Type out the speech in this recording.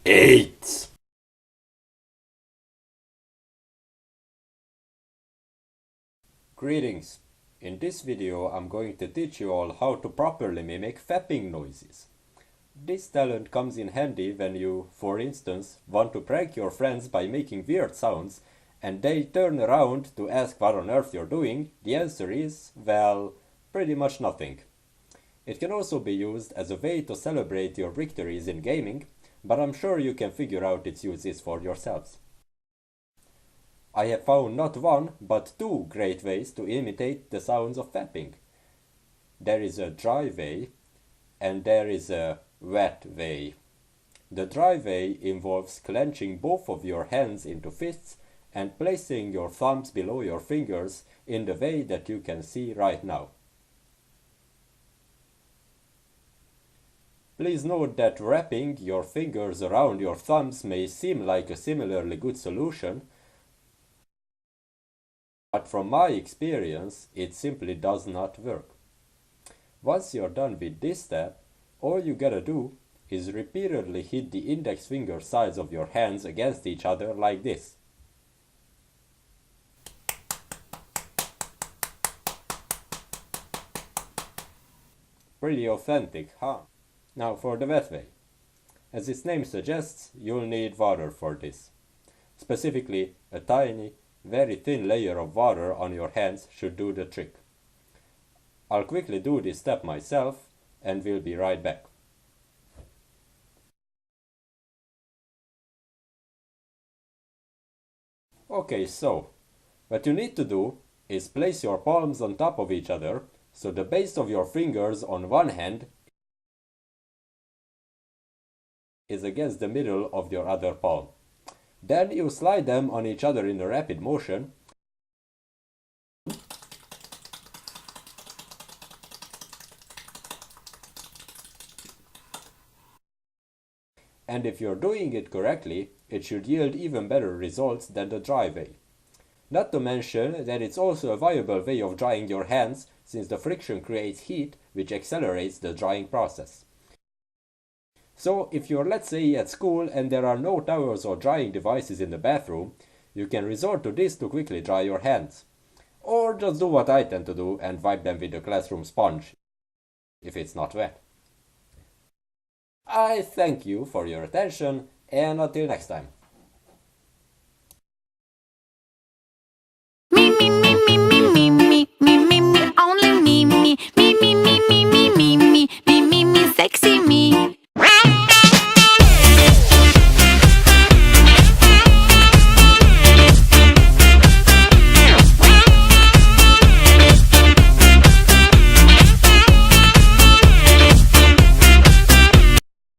8. Greetings. In this video I'm going to teach you all how to properly mimic fapping noises. This talent comes in handy when you, for instance, want to prank your friends by making weird sounds and they turn around to ask what on earth you're doing. The answer is, well, pretty much nothing. It can also be used as a way to celebrate your victories in gaming, but I'm sure you can figure out its uses for yourselves. I have found not one, but two great ways to imitate the sounds of fapping. There is a dry way, and there is a wet way. The dry way involves clenching both of your hands into fists and placing your thumbs below your fingers in the way that you can see right now. Please note that wrapping your fingers around your thumbs may seem like a similarly good solution, but from my experience, it simply does not work. Once you're done with this step, all you gotta do is repeatedly hit the index finger sides of your hands against each other like this. Pretty authentic, huh? Now for the wet way. As its name suggests, you'll need water for this. Specifically, a tiny, very thin layer of water on your hands should do the trick. I'll quickly do this step myself and we'll be right back. Okay, so what you need to do is place your palms on top of each other so the base of your fingers on one hand is against the middle of your other palm. Then you slide them on each other in a rapid motion. And if you're doing it correctly, it should yield even better results than the dry way. Not to mention that it's also a viable way of drying your hands, since the friction creates heat which accelerates the drying process. So if you're, let's say, at school and there are no towels or drying devices in the bathroom, you can resort to this to quickly dry your hands. Or just do what I tend to do and wipe them with a classroom sponge if it's not wet. I thank you for your attention and until next time. Me, me, me, me, me, me, me, me, me, me, only me, me, me, me, me, me, me, me, me, me, me, me, sexy me.